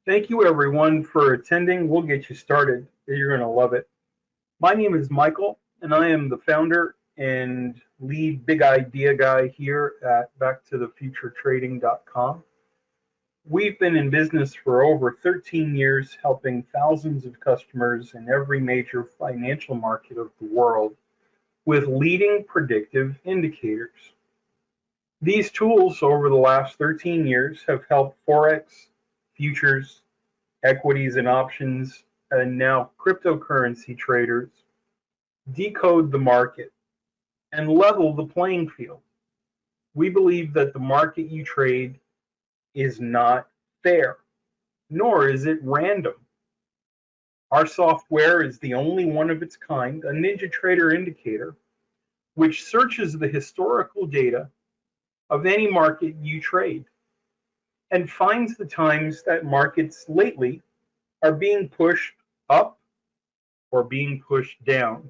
Thank you everyone for attending. We'll get you started. You're going to love it. My name is Michael, and I am the founder and lead big idea guy here at backtothefuturetrading.com. We've been in business for over 13 years, helping thousands of customers in every major financial market of the world with leading predictive indicators. These tools over the last 13 years have helped forex, futures, equities and options, and now cryptocurrency traders decode the market and level the playing field. We believe that the market you trade is not fair, nor is it random. Our software is the only one of its kind, a Ninjatrader indicator, which searches the historical data of any market you trade and finds the times that markets lately are being pushed up or being pushed down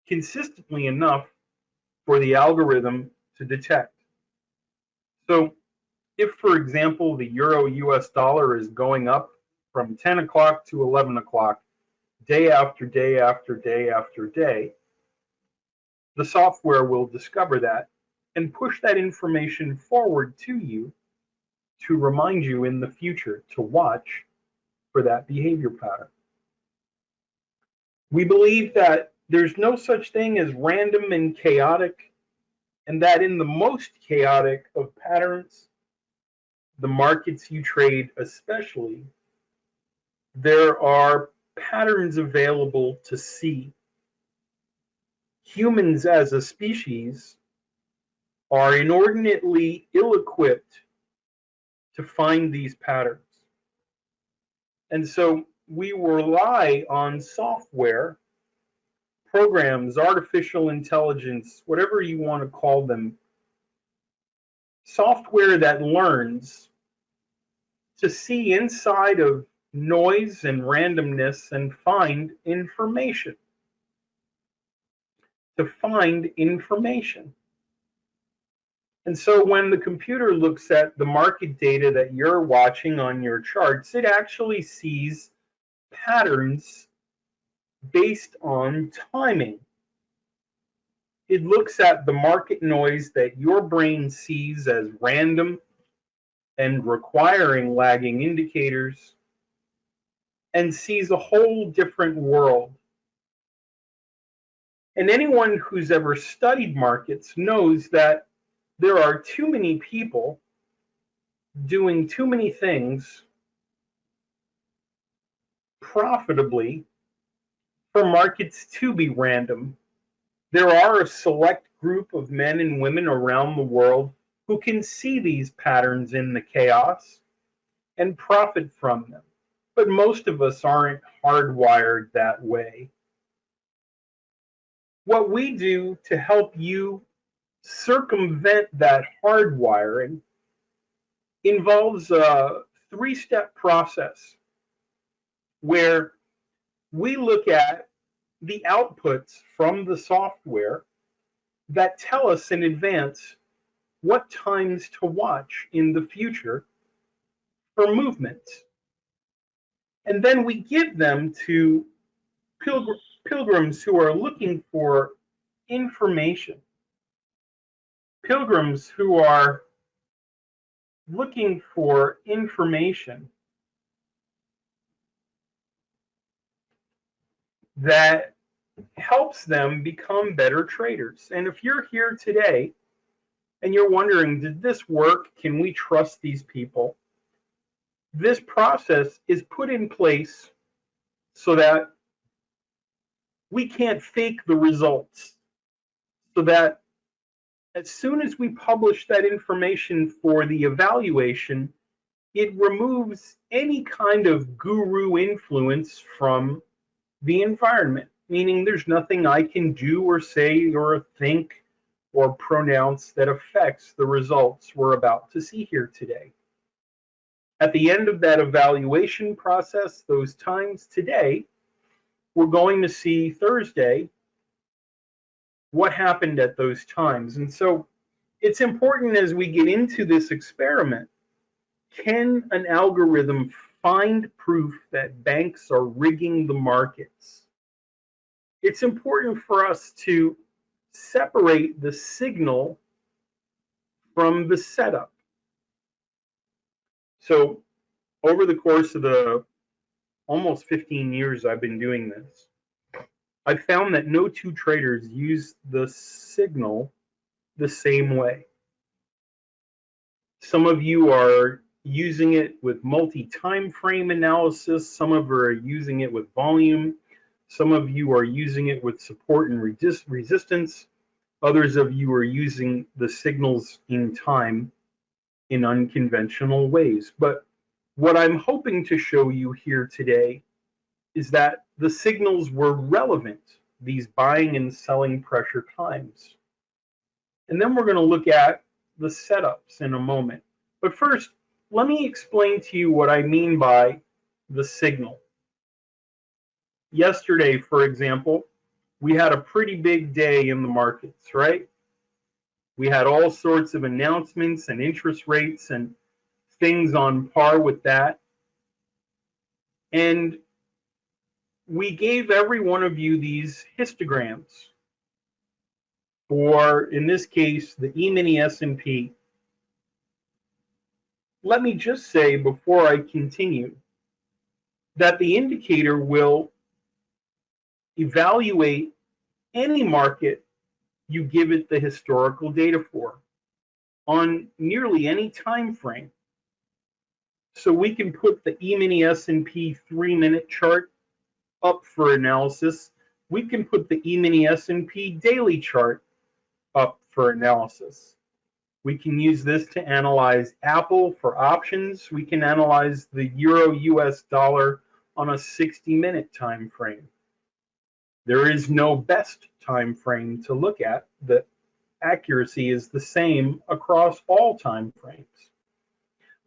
consistently enough for the algorithm to detect. So if, for example, the euro US dollar is going up from 10 o'clock to 11 o'clock, day after day after day after day, the software will discover that and push that information forward to you to remind you in the future to watch for that behavior pattern. We believe that there's no such thing as random and chaotic, and that in the most chaotic of patterns, the markets you trade especially, there are patterns available to see. Humans as a species are inordinately ill-equipped to find these patterns. And so we rely on software, programs, artificial intelligence, whatever you want to call them, software that learns to see inside of noise and randomness and find information. To find information. And so when the computer looks at the market data that you're watching on your charts, it actually sees patterns based on timing. It looks at the market noise that your brain sees as random and requiring lagging indicators and sees a whole different world. And anyone who's ever studied markets knows that there are too many people doing too many things profitably for markets to be random. There are a select group of men and women around the world who can see these patterns in the chaos and profit from them. But most of us aren't hardwired that way. What we do to help you circumvent that hardwiring involves a three-step process where we look at the outputs from the software that tell us in advance what times to watch in the future for movements. And then we give them to pilgrims who are looking for information. Pilgrims who are looking for information that helps them become better traders. And if you're here today and you're wondering, did this work? Can we trust these people? This process is put in place so that we can't fake the results, so that as soon as we publish that information for the evaluation, it removes any kind of guru influence from the environment, meaning there's nothing I can do or say or think or pronounce that affects the results we're about to see here today. At the end of that evaluation process, those times today, we're going to see Thursday what happened at those times. And so it's important as we get into this experiment, can an algorithm find proof that banks are rigging the markets, it's important for us to separate the signal from the setup. So over the course of the almost 15 years I've been doing this, I've found that no two traders use the signal the same way. Some of you are using it with multi-time frame analysis. Some of you are using it with volume. Some of you are using it with support and resistance. Others of you are using the signals in time in unconventional ways. But what I'm hoping to show you here today is that the signals were relevant, these buying and selling pressure times. And then we're going to look at the setups in a moment. But first, let me explain to you what I mean by the signal. Yesterday, for example, we had a pretty big day in the markets, right? We had all sorts of announcements and interest rates and things on par with that. And we gave every one of you these histograms for, in this case, the E-mini S&P. Let me just say before I continue that the indicator will evaluate any market you give it the historical data for on nearly any time frame. So we can put the E-mini S&P 3-minute chart up for analysis. We can put the E-mini S&P daily chart up for analysis. We can use this to analyze Apple for options. We can analyze the Euro US dollar on a 60-minute time frame. There is no best time frame to look at. The accuracy is the same across all time frames.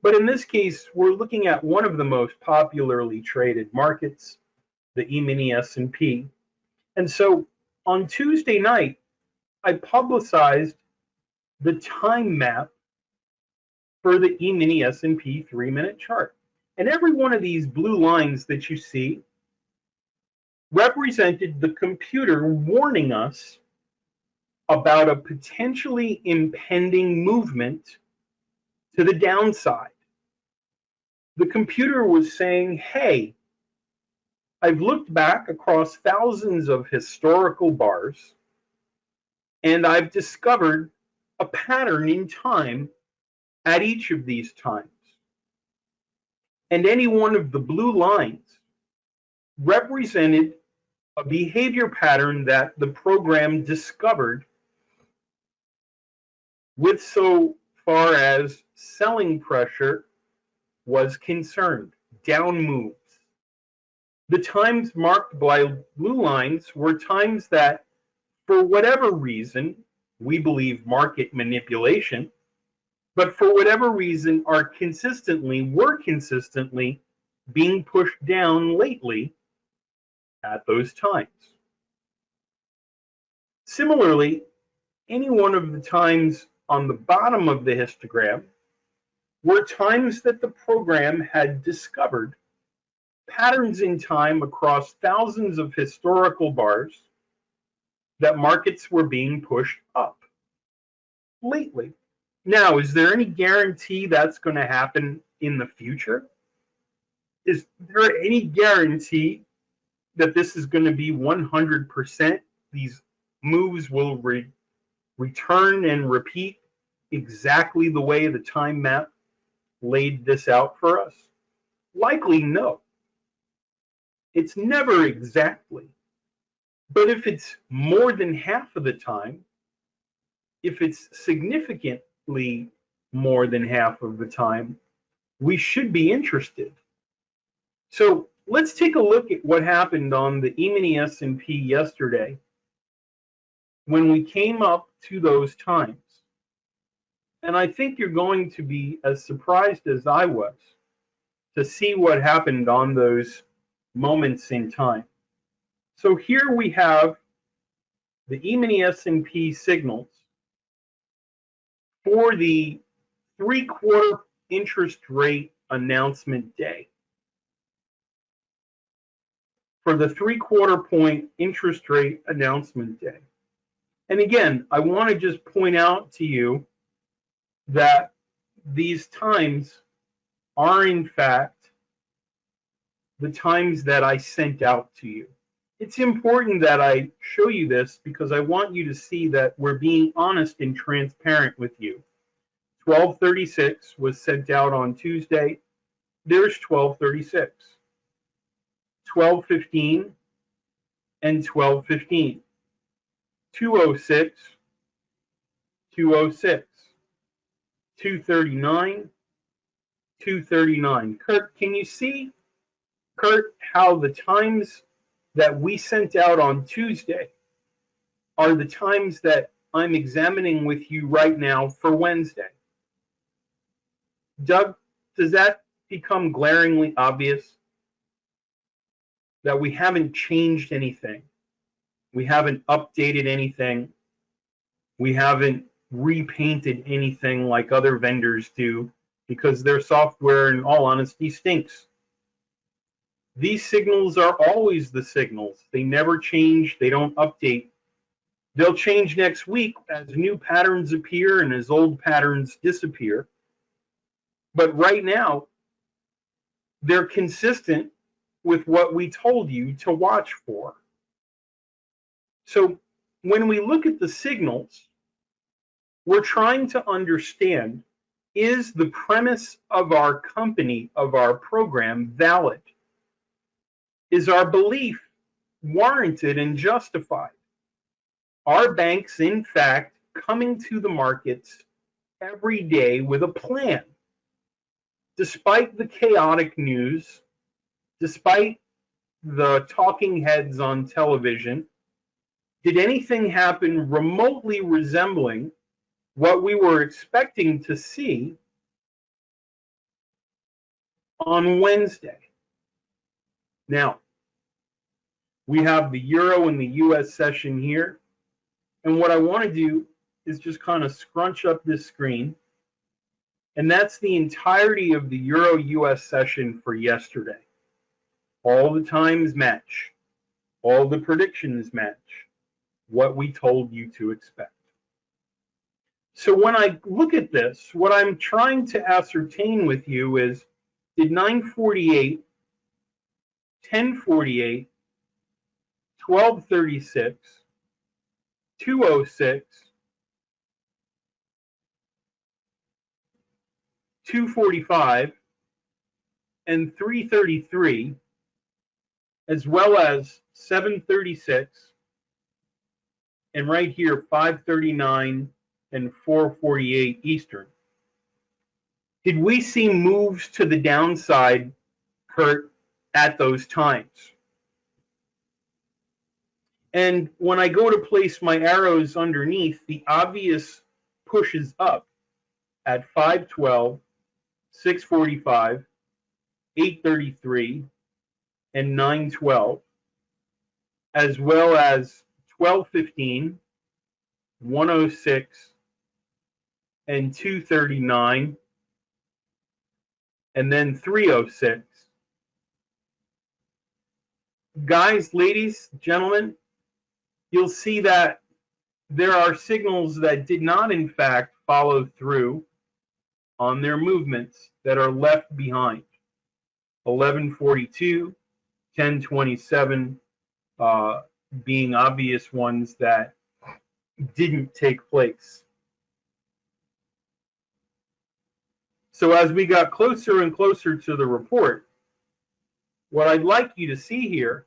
But in this case, we're looking at one of the most popularly traded markets, the E-mini S&P. And so on Tuesday night, I publicized the time map for the E-mini S&P 3-minute chart. And every one of these blue lines that you see represented the computer warning us about a potentially impending movement to the downside. The computer was saying, hey, I've looked back across thousands of historical bars, and I've discovered a pattern in time at each of these times. And any one of the blue lines represented a behavior pattern that the program discovered with so far as selling pressure was concerned, down moves. The times marked by blue lines were times that, for whatever reason, we believe market manipulation, but for whatever reason were consistently being pushed down lately at those times. Similarly, any one of the times on the bottom of the histogram were times that the program had discovered patterns in time across thousands of historical bars that markets were being pushed up lately. Now, is there any guarantee that's going to happen in the future? Is there any guarantee that this is going to be 100%? These moves will return and repeat exactly the way the time map laid this out for us? Likely no. It's never exactly. But if it's more than half of the time, if it's significantly more than half of the time, we should be interested. So let's take a look at what happened on the E-mini S&P yesterday when we came up to those times. And I think you're going to be as surprised as I was to see what happened on those moments in time. So here we have the E-mini S&P signals for the 3/4 interest rate announcement day. for the 3/4 point interest rate announcement day. And again, I want to just point out to you that these times are in fact the times that I sent out to you. It's important that I show you this because I want you to see that we're being honest and transparent with you. 1236 was sent out on Tuesday. There's 1236, 1215, and 1215, 206, 206, 239, 239. Kurt, can you see, Kurt, how the times that we sent out on Tuesday are the times that I'm examining with you right now for Wednesday? Doug, does that become glaringly obvious that we haven't changed anything? We haven't updated anything. We haven't repainted anything like other vendors do because their software, in all honesty, stinks. These signals are always the signals. They never change. They don't update. They'll change next week as new patterns appear and as old patterns disappear. But right now, they're consistent with what we told you to watch for. So when we look at the signals, we're trying to understand, is the premise of our company, of our program, valid? Is our belief warranted and justified? Are banks, in fact, coming to the markets every day with a plan? Despite the chaotic news, despite the talking heads on television, did anything happen remotely resembling what we were expecting to see on Wednesday? Now, we have the Euro and the US session here. And what I want to do is just kind of scrunch up this screen. And that's the entirety of the Euro-US session for yesterday. All the times match. All the predictions match what we told you to expect. So when I look at this, what I'm trying to ascertain with you is, did 948, 1048, 1236, 206, 245, and 333, as well as 736, and right here 539 and 448 Eastern. Did we see moves to the downside, Kurt, at those times? And when I go to place my arrows underneath, the obvious pushes up at 512, 645, 833, and 912, as well as 1215, 106, and 239, and then 306. Guys, ladies, gentlemen, you'll see that there are signals that did not, in fact, follow through on their movements that are left behind. 1142, 1027 being obvious ones that didn't take place. So as we got closer and closer to the report, what I'd like you to see here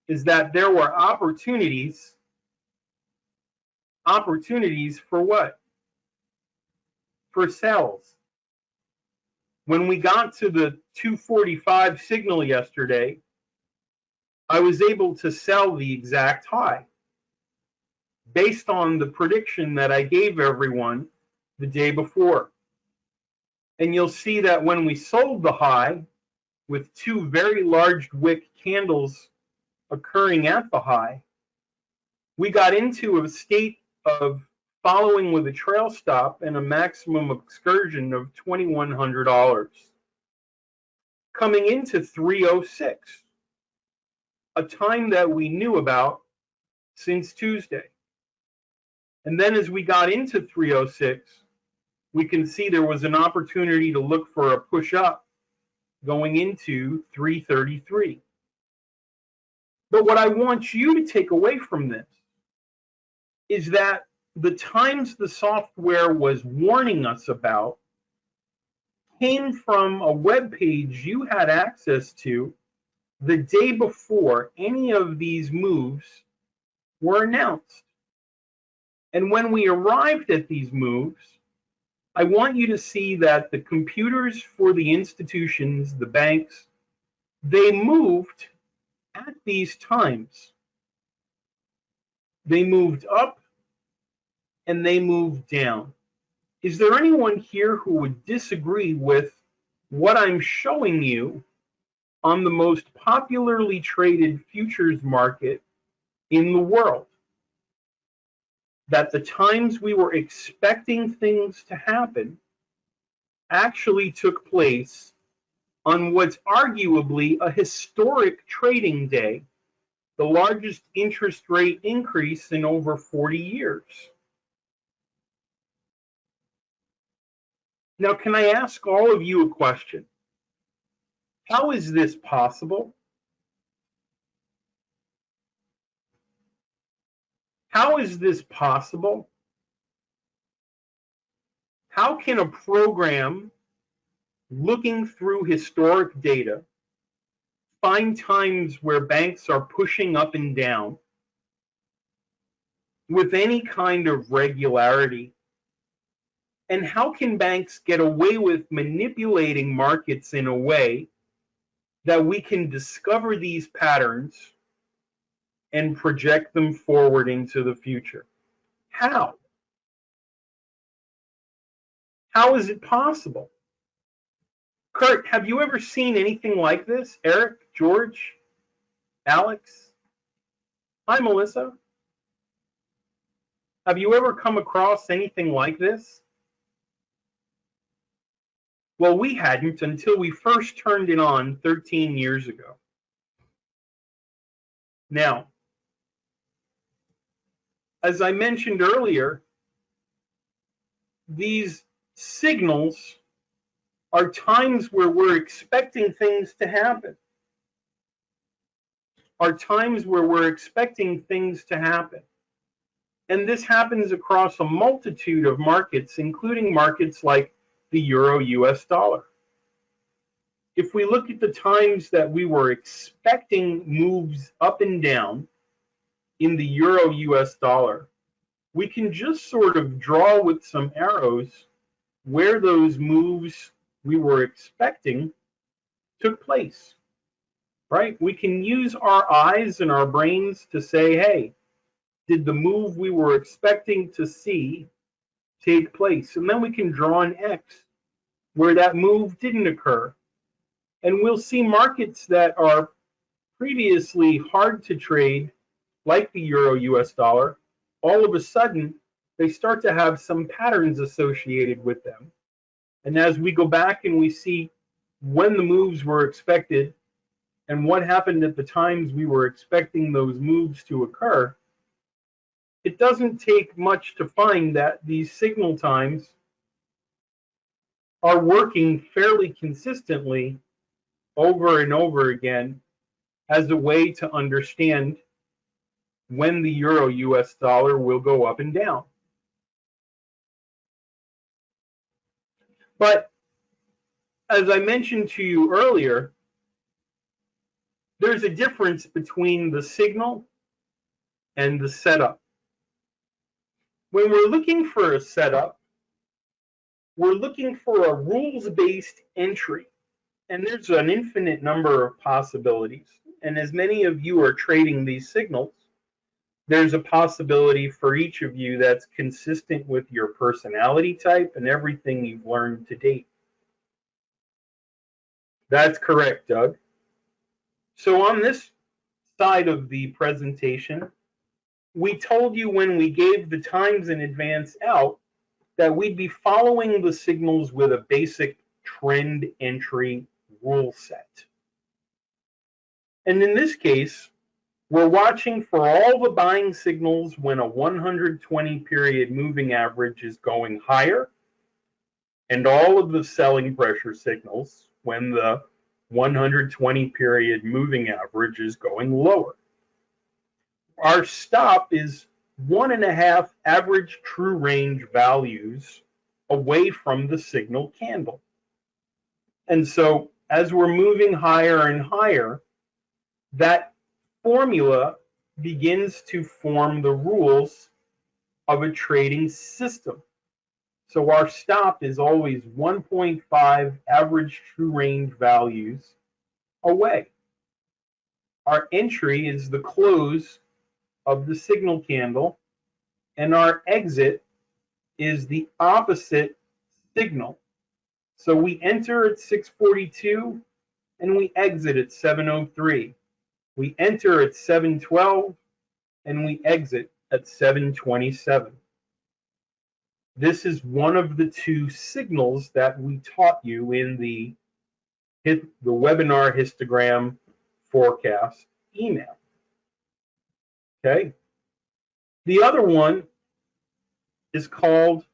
is that there were opportunities for what? For sells. When we got to the 245 signal yesterday, I was able to sell the exact high based on the prediction that I gave everyone the day before. And you'll see that when we sold the high with two very large wick candles occurring at the high, we got into a state of following with a trail stop and a maximum excursion of $2,100. Coming into 306, a time that we knew about since Tuesday. And then as we got into 306, we can see there was an opportunity to look for a push up going into 333. But what I want you to take away from this is that the times the software was warning us about came from a web page you had access to the day before any of these moves were announced. And when we arrived at these moves, I want you to see that the computers for the institutions, the banks, they moved at these times. They moved up and they moved down. Is there anyone here who would disagree with what I'm showing you on the most popularly traded futures market in the world? That the times we were expecting things to happen actually took place on what's arguably a historic trading day, the largest interest rate increase in over 40 years. Now, can I ask all of you a question? How is this possible? How is this possible? How can a program looking through historic data find times where banks are pushing up and down with any kind of regularity? And how can banks get away with manipulating markets in a way that we can discover these patterns and project them forward into the future? How? How is it possible? Kurt, have you ever seen anything like this? Eric, George, Alex? Hi, Melissa. Have you ever come across anything like this? Well, we hadn't until we first turned it on 13 years ago. Now, as I mentioned earlier, these signals are times where we're expecting things to happen. Are times where we're expecting things to happen. And this happens across a multitude of markets, including markets like the euro US dollar. If we look at the times that we were expecting moves up and down in the euro US dollar, we can just sort of draw with some arrows where those moves we were expecting took place, right? We can use our eyes and our brains to say, hey, did the move we were expecting to see take place? And then we can draw an X where that move didn't occur. And we'll see markets that are previously hard to trade, like the euro US dollar, all of a sudden, they start to have some patterns associated with them. And as we go back and we see when the moves were expected and what happened at the times we were expecting those moves to occur, it doesn't take much to find that these signal times are working fairly consistently over and over again as a way to understand when the euro US dollar will go up and down. But as I mentioned to you earlier, there's a difference between the signal and the setup. When we're looking for a setup, we're looking for a rules-based entry. And there's an infinite number of possibilities. And as many of you are trading these signals, there's a possibility for each of you that's consistent with your personality type and everything you've learned to date. That's correct, Doug. So on this side of the presentation, we told you when we gave the times in advance out that we'd be following the signals with a basic trend entry rule set. And in this case, We're watching for all the buying signals when a 120 period moving average is going higher, and all of the selling pressure signals when the 120 period moving average is going lower. Our stop is 1.5 average true range values away from the signal candle. And so as we're moving higher and higher, that formula begins to form the rules of a trading system. So our stop is always 1.5 average true range values away. Our entry is the close of the signal candle, and our exit is the opposite signal. So we enter at 6:42 and we exit at 7:03. We enter at 7:12 and we exit at 7:27. This is one of the two signals that we taught you in the webinar histogram forecast email. Okay. The other one is called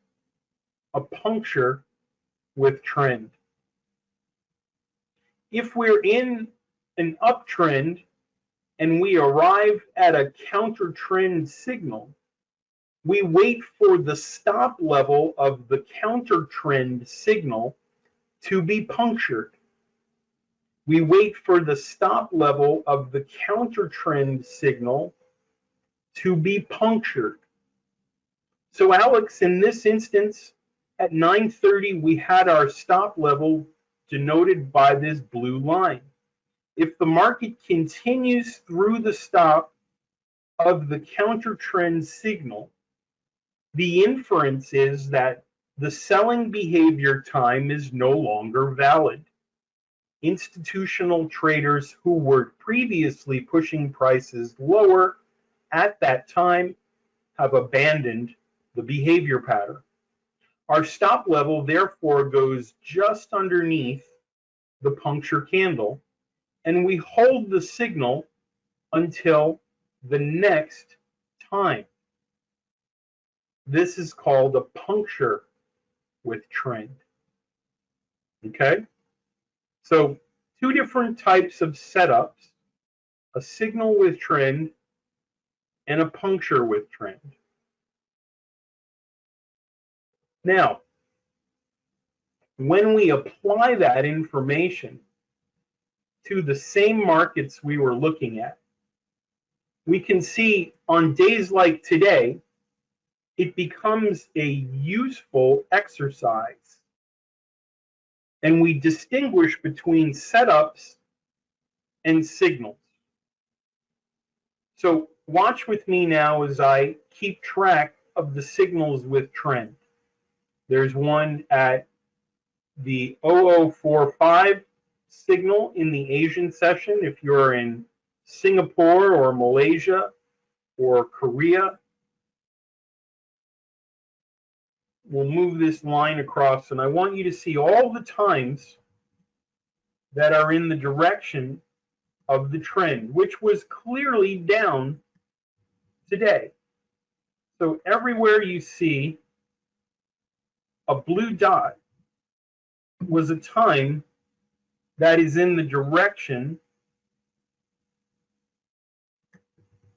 a puncture with trend. If we're in an uptrend and we arrive at a counter trend signal, we wait for the stop level of the counter trend signal to be punctured. We wait for the stop level of the counter trend signal to be punctured. So Alex, in this instance, at 9:30, we had our stop level denoted by this blue line. If the market continues through the stop of the counter trend signal, the inference is that the selling behavior time is no longer valid. Institutional traders who were previously pushing prices lower at that time have abandoned the behavior pattern. Our stop level therefore goes just underneath the puncture candle, and we hold the signal until the next time. This is called a puncture with trend. Okay? So two different types of setups, a signal with trend and a puncture with trend. Now, when we apply that information to the same markets we were looking at, we can see on days like today, it becomes a useful exercise. And we distinguish between setups and signals. So watch with me now as I keep track of the signals with trend. There's one at the 0045 signal in the Asian session. If you're in Singapore or Malaysia or Korea, we'll move this line across, and I want you to see all the times that are in the direction of the trend, which was clearly down today. So everywhere you see a blue dot was a time that is in the direction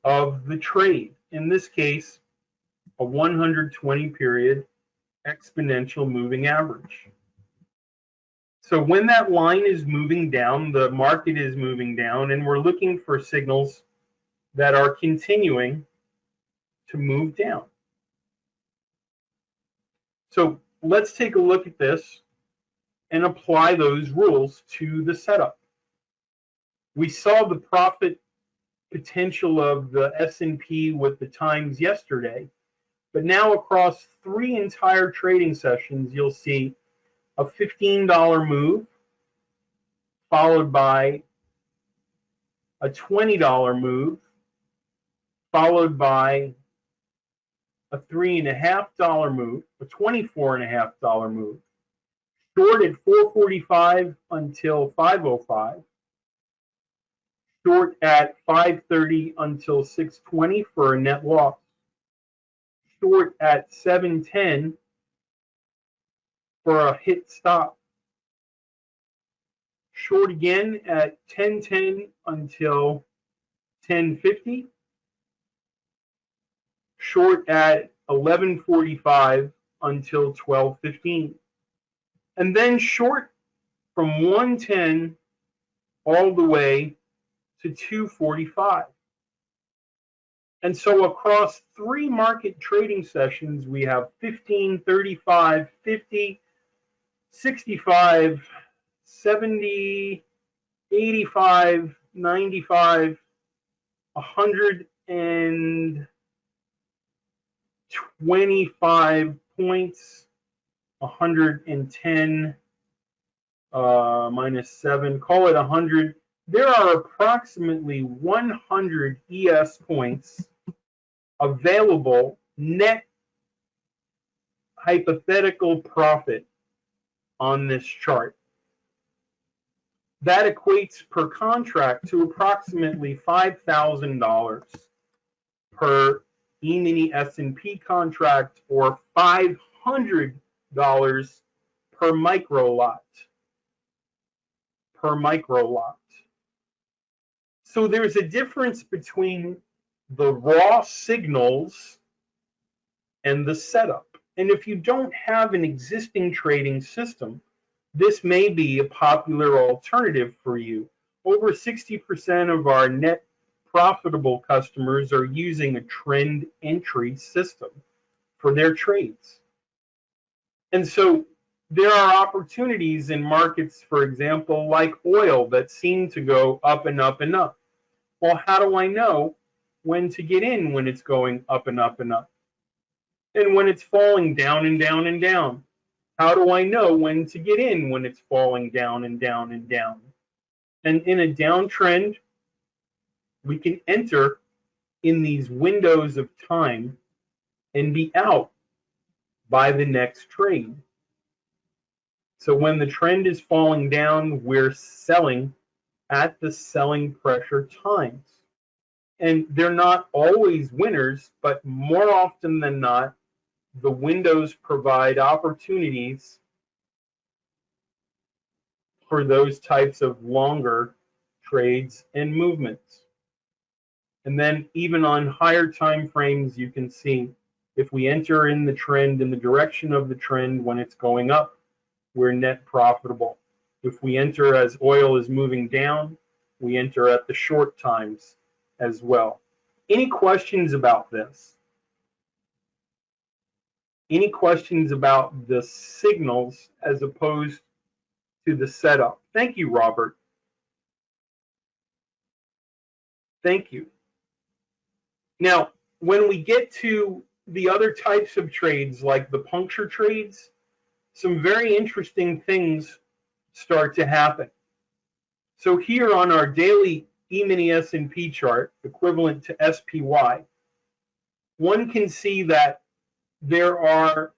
of the trade. In this case, a 120 period exponential moving average. So when that line is moving down, the market is moving down, and we're looking for signals that are continuing to move down. So let's take a look at this and apply those rules to the setup. We saw the profit potential of the S&P with the times yesterday, but now across 3 entire trading sessions, you'll see a $15 move followed by a $20 move followed by a $3.50 move, a $24.50 move, short at 4:45 until 5:05, Short at 5:30 until 6:20 for a net loss. Short at 7:10 for a hit stop. Short again at 10:10 until 10:50. Short at 11:45 until 12:15. And then short from 110 all the way to 245. And so across 3 market trading sessions, we have 15, 35, 50, 65, 70, 85, 95, 125 points, 110 minus 7, call it 100. There are approximately 100 ES points available net hypothetical profit on this chart. That equates per contract to approximately $5,000 per E-mini S&P contract, or $500 per micro lot. So there's a difference between the raw signals and the setup. And if you don't have an existing trading system, this may be a popular alternative for you. Over 60% of our net profitable customers are using a trend entry system for their trades. And so there are opportunities in markets, for example, like oil, that seem to go up and up and up. Well, how do I know when to get in when it's going up and up and up? And when it's falling down and down and down? How do I know when to get in when it's falling down and down and down? And in a downtrend, we can enter in these windows of time and be out by the next trade. So when the trend is falling down, we're selling at the selling pressure times. And they're not always winners, but more often than not, the windows provide opportunities for those types of longer trades and movements. And then even on higher time frames, you can see if we enter in the trend, in the direction of the trend when it's going up, we're net profitable. If we enter as oil is moving down, we enter at the short times as well. Any questions about this? Any questions about the signals as opposed to the setup? Thank you, Robert. Thank you. Now, when we get to the other types of trades, like the puncture trades, some very interesting things start to happen. So here on our daily E-mini S&P chart, equivalent to SPY, one can see that there are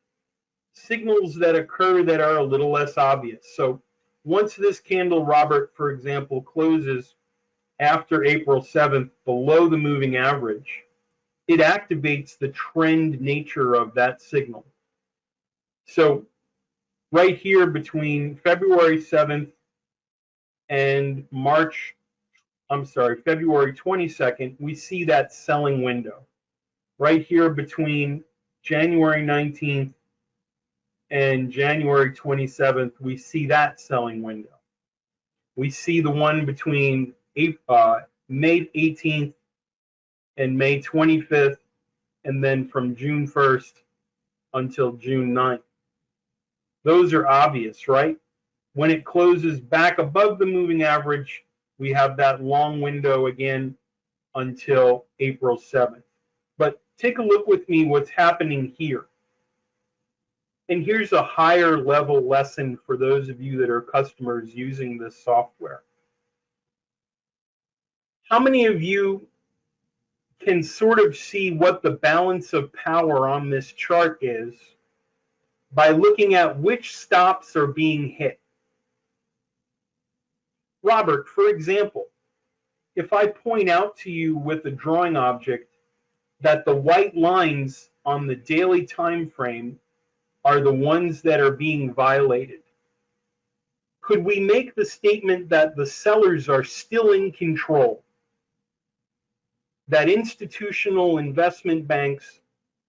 signals that occur that are a little less obvious. So once this candle, Robert, for example, closes after April 7th below the moving average, it activates the trend nature of that signal. So right here between February 7th and February 22nd, we see that selling window. Right here between January 19th and January 27th, we see that selling window. We see the one between May 18th and May 25th, and then from June 1st until June 9th. Those are obvious, right? When it closes back above the moving average, we have that long window again until April 7th. But take a look with me what's happening here. And here's a higher level lesson for those of you that are customers using this software. How many of you can sort of see what the balance of power on this chart is by looking at which stops are being hit? Robert, for example, if I point out to you with a drawing object that the white lines on the daily time frame are the ones that are being violated, could we make the statement that the sellers are still in control? That institutional investment banks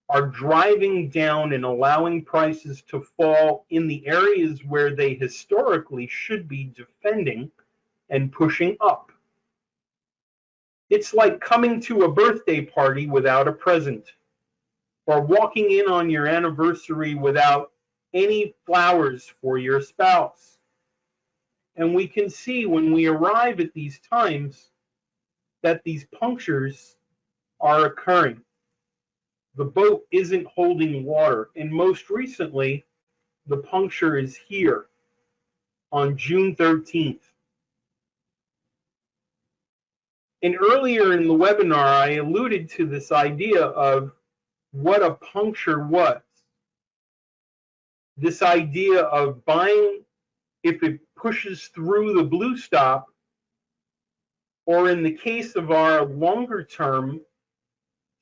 are driving down and allowing prices to fall in the areas where they historically should be defending and pushing up. It's like coming to a birthday party without a present, or walking in on your anniversary without any flowers for your spouse. And we can see when we arrive at these times that these punctures are occurring. The boat isn't holding water. And most recently, the puncture is here on June 13th. And earlier in the webinar, I alluded to this idea of what a puncture was. This idea of buying if it pushes through the blue stop, or in the case of our longer term,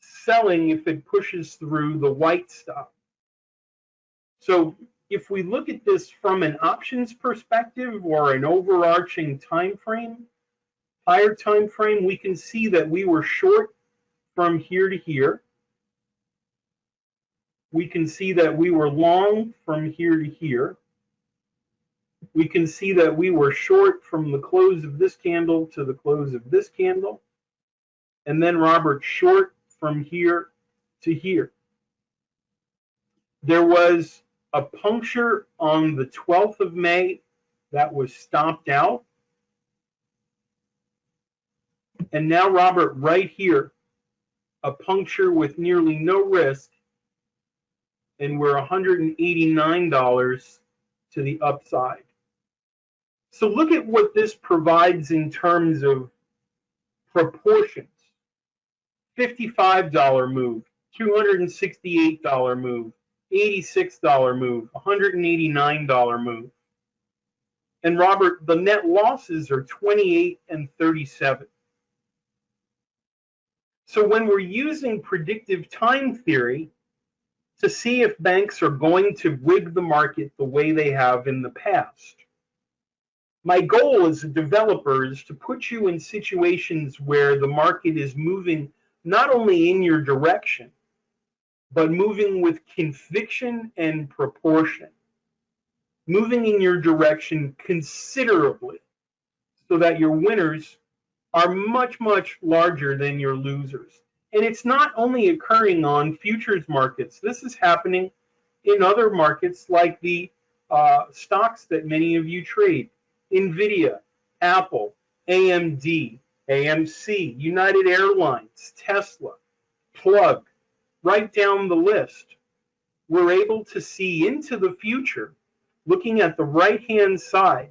selling if it pushes through the white stop. So if we look at this from an options perspective or an overarching time frame, higher time frame, we can see that we were short from here to here. We can see that we were long from here to here. We can see that we were short from the close of this candle to the close of this candle. And then Robert short from here to here. There was a puncture on the 12th of May that was stopped out. And now, Robert, right here, a puncture with nearly no risk, and we're $189 to the upside. So look at what this provides in terms of proportions. $55 move, $268 move, $86 move, $189 move. And Robert, the net losses are 28 and 37. So when we're using predictive time theory to see if banks are going to rig the market the way they have in the past, my goal as a developer is to put you in situations where the market is moving not only in your direction, but moving with conviction and proportion, moving in your direction considerably so that your winners are much, much larger than your losers. And it's not only occurring on futures markets. This is happening in other markets like the stocks that many of you trade. Nvidia, Apple, AMD, AMC, United Airlines, Tesla, Plug, right down the list. We're able to see into the future, looking at the right-hand side,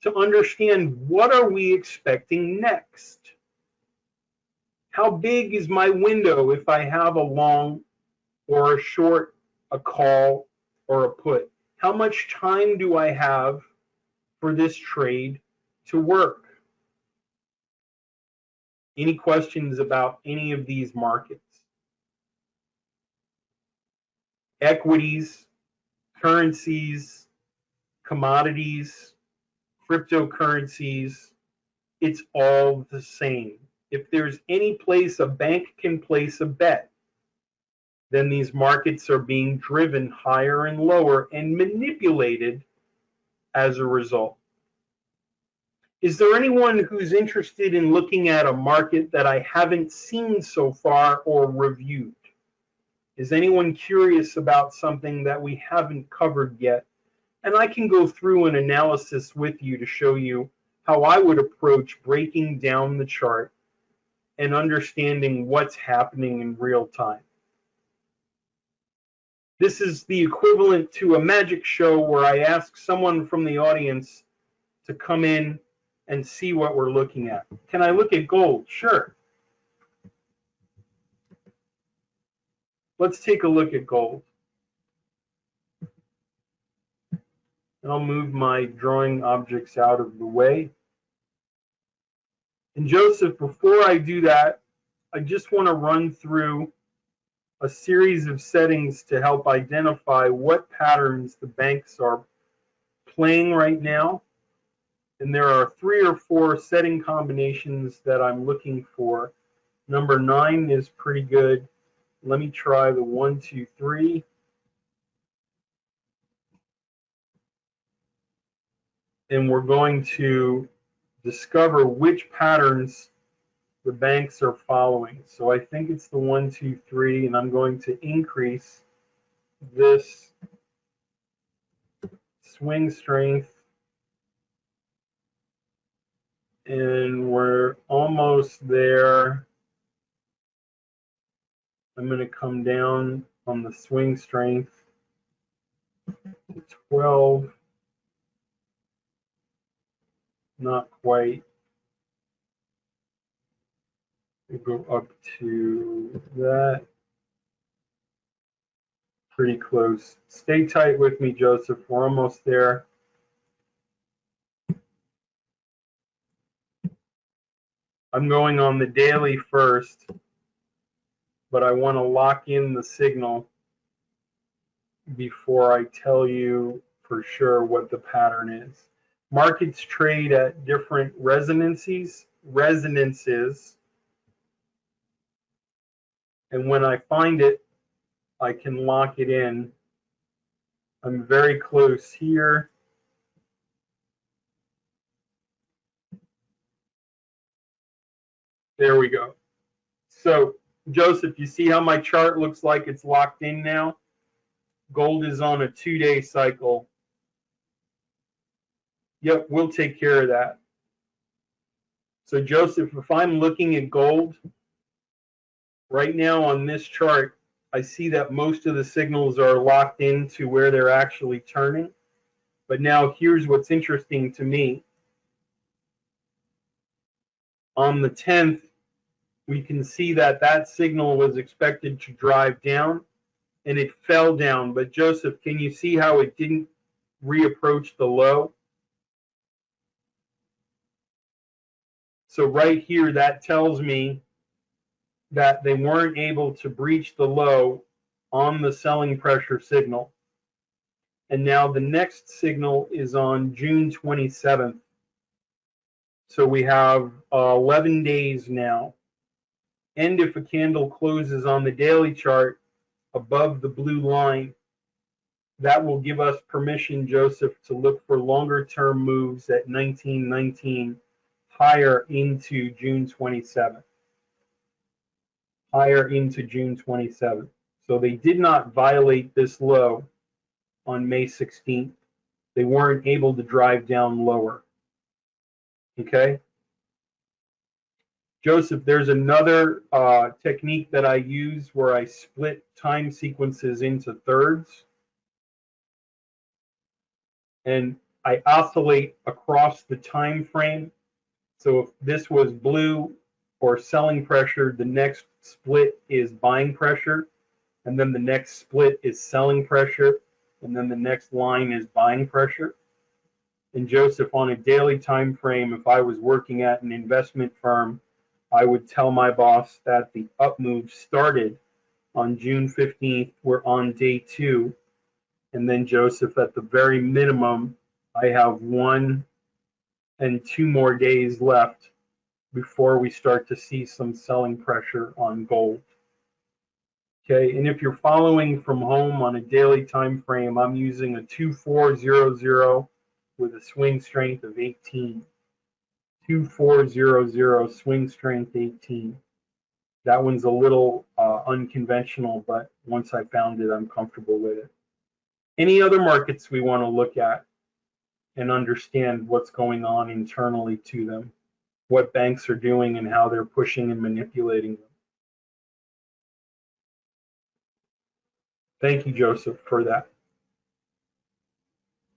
to understand what are we expecting next. How big is my window if I have a long or a short, a call or a put? How much time do I have for this trade to work? Any questions about any of these markets? Equities, currencies, commodities, cryptocurrencies, it's all the same. If there's any place a bank can place a bet, then these markets are being driven higher and lower and manipulated as a result. Is there anyone who's interested in looking at a market that I haven't seen so far or reviewed? Is anyone curious about something that we haven't covered yet? And I can go through an analysis with you to show you how I would approach breaking down the chart and understanding what's happening in real time. This is the equivalent to a magic show where I ask someone from the audience to come in and see what we're looking at. Can I look at gold? Sure. Let's take a look at gold. I'll move my drawing objects out of the way. And Joseph, before I do that, I just want to run through a series of settings to help identify what patterns the banks are playing right now. And there are 3 or 4 setting combinations that I'm looking for. Number 9 is pretty good. Let me try the 1, 2, 3. And we're going to discover which patterns the banks are following. So I think it's the 1, 2, 3, and I'm going to increase this swing strength, and we're almost there. I'm going to come down on the swing strength to 12. Not quite. We go up to that. Pretty close. Stay tight with me, Joseph. We're almost there. I'm going on the daily first, but I want to lock in the signal before I tell you for sure what the pattern is. Markets trade at different resonances, and when I find it, I can lock it in. I'm very close here. There we go. So, Joseph, you see how my chart looks like it's locked in now? Gold is on a 2-day cycle. Yep, we'll take care of that. So, Joseph, if I'm looking at gold, right now on this chart, I see that most of the signals are locked into where they're actually turning. But now here's what's interesting to me. On the 10th, we can see that that signal was expected to drive down, and it fell down. But Joseph, can you see how it didn't reapproach the low? So right here, that tells me that they weren't able to breach the low on the selling pressure signal. And now the next signal is on June 27th. So we have 11 days now. And if a candle closes on the daily chart above the blue line, that will give us permission, Joseph, to look for longer term moves at 1919 higher into June 27th. Higher into June 27th. So they did not violate this low on May 16th. They weren't able to drive down lower. Okay? Joseph, there's another technique that I use where I split time sequences into thirds. And I oscillate across the time frame. So if this was blue or selling pressure, the next split is buying pressure, and then the next split is selling pressure, and then the next line is buying pressure. And Joseph, on a daily time frame, if I was working at an investment firm, I would tell my boss that the up move started on June 15th. We're on day 2. And then Joseph, at the very minimum, I have 1 and 2 more days left before we start to see some selling pressure on gold. Okay, and if you're following from home on a daily time frame, I'm using a 2400 with a swing strength of 18. 2400 swing strength 18. That one's a little unconventional, but once I found it, I'm comfortable with it. Any other markets we want to look at and understand what's going on internally to them, what banks are doing and how they're pushing and manipulating them? Thank you, Joseph, for that.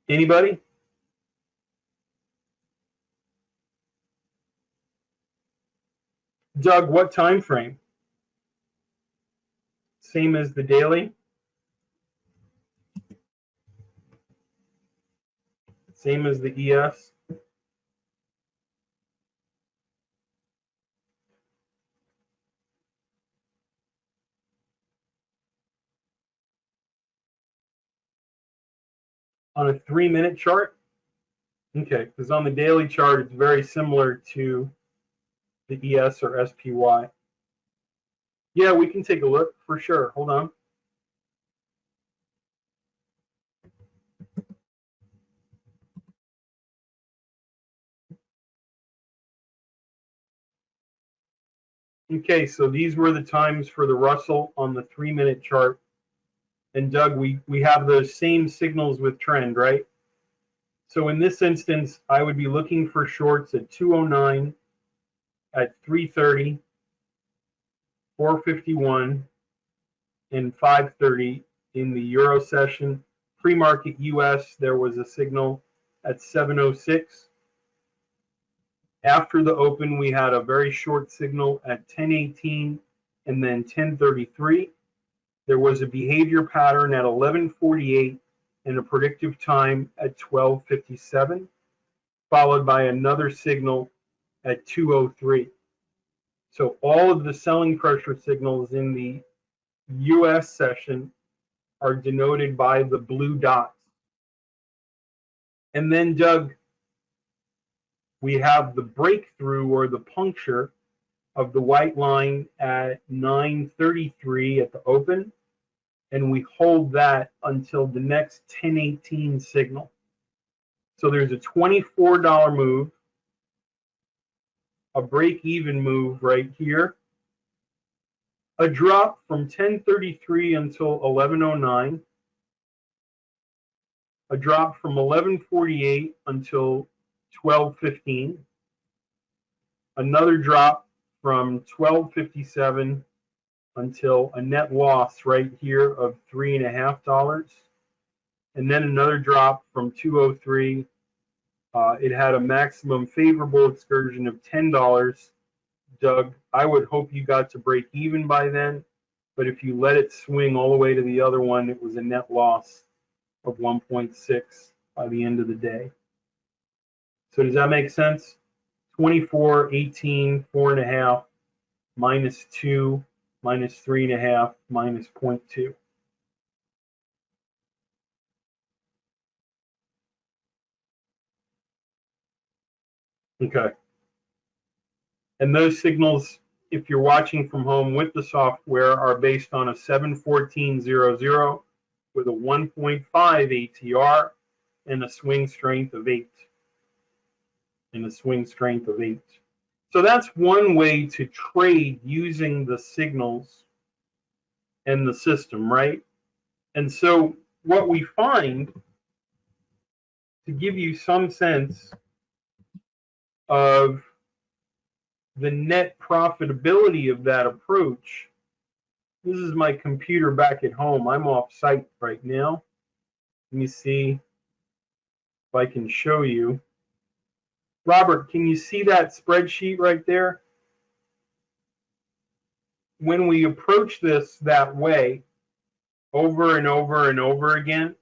Anybody? Doug, what time frame? Same as the daily? Same as the ES? On a 3-minute chart? Okay, because on the daily chart, it's very similar to the ES or SPY. Yeah, we can take a look for sure. Hold on. Okay, so these were the times for the Russell on the 3-minute chart. And Doug, we have those same signals with trend, right? So in this instance, I would be looking for shorts at 209, at 330, 451, and 530 in the Euro session. Pre-market US, there was a signal at 706. After the open, we had a very short signal at 1018 and then 1033. There was a behavior pattern at 1148 and a predictive time at 1257, followed by another signal at 203. So all of the selling pressure signals in the US session are denoted by the blue dots. And then, Doug, we have the breakthrough or the puncture of the white line at 933 at the open, and we hold that until the next 1018 signal. So there's a $24 move, a break-even move right here, a drop from 1033 until 1109, a drop from 1148 until 1215, another drop from 1257 until a net loss right here of $3.50, and then another drop from 203. It had a maximum favorable excursion of $10. Doug, I would hope you got to break even by then, but if you let it swing all the way to the other one, it was a net loss of 1.6 by the end of the day. So does that make sense? 24, 18, 4.5, minus 2, minus 3.5, minus 0.2. Okay. And those signals, if you're watching from home with the software, are based on a 714.00 with a 1.5 ATR and a swing strength of 8. So that's one way to trade using the signals and the system, right? And so what we find, to give you some sense of the net profitability of that approach, this is my computer back at home. I'm off site right now. Let me see if I can show you. Robert, can you see that spreadsheet right there? When we approach this that way, over and over and over again,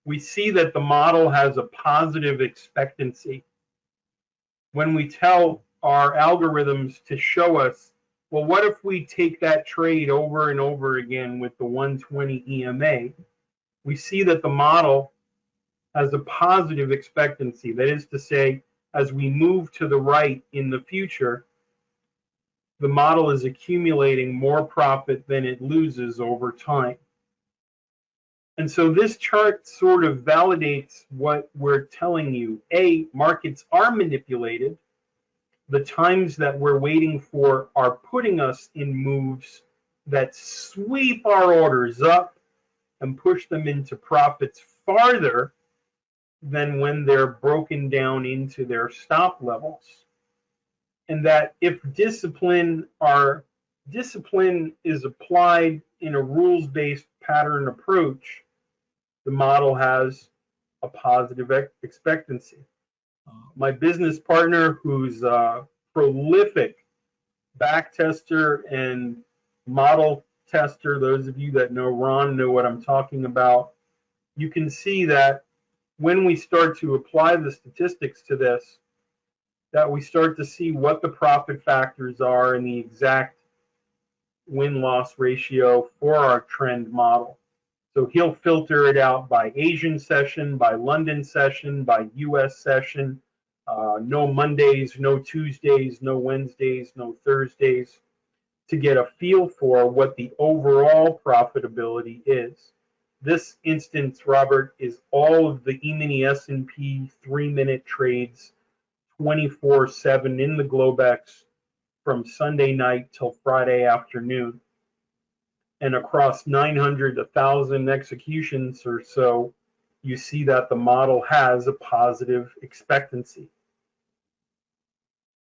we see that the model has a positive expectancy. When we tell our algorithms to show us, well, what if we take that trade over and over again with the 120 EMA? We see that the model has a positive expectancy. That is to say, as we move to the right in the future, the model is accumulating more profit than it loses over time. And so this chart sort of validates what we're telling you. A, markets are manipulated. The times that we're waiting for are putting us in moves that sweep our orders up and push them into profits farther than when they're broken down into their stop levels. And that if discipline is applied in a rules-based pattern approach, the model has a positive expectancy. My business partner, who's a prolific back tester and model tester, those of you that know Ron know what I'm talking about, you can see that when we start to apply the statistics to this, that we start to see what the profit factors are and the exact win-loss ratio for our trend model. So he'll filter it out by Asian session, by London session, by US session. No Mondays, no Tuesdays, no Wednesdays, no Thursdays, to get a feel for what the overall profitability is. This instance, Robert, is all of the E-mini S&P 3-minute trades 24/7 in the Globex from Sunday night till Friday afternoon. And across 900 to 1,000 executions or so, you see that the model has a positive expectancy.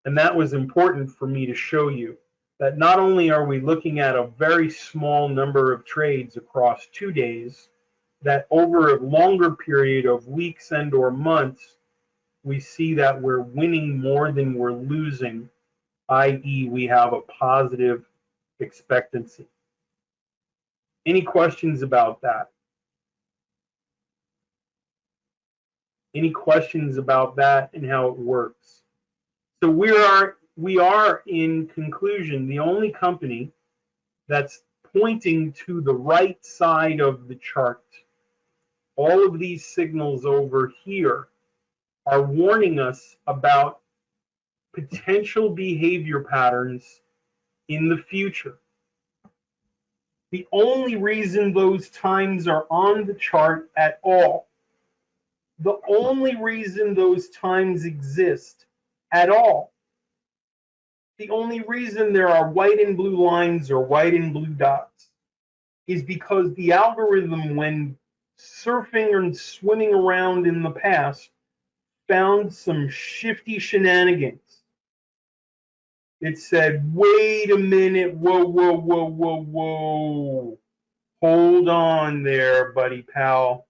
And that was important for me to show you, that not only are we looking at a very small number of trades across 2 days, that over a longer period of weeks and or months, we see that we're winning more than we're losing, i.e. we have a positive expectancy. Any questions about that? Any questions about that and how it works? So we are in conclusion the only company that's pointing to the right side of the chart. All of these signals over here are warning us about potential behavior patterns in the future. The only reason those times are on the chart at all, the only reason those times exist at all, the only reason there are white and blue lines or white and blue dots is because the algorithm, when surfing and swimming around in the past, found some shifty shenanigans. It said, wait a minute, whoa, whoa, whoa, whoa, whoa. Hold on there, buddy pal.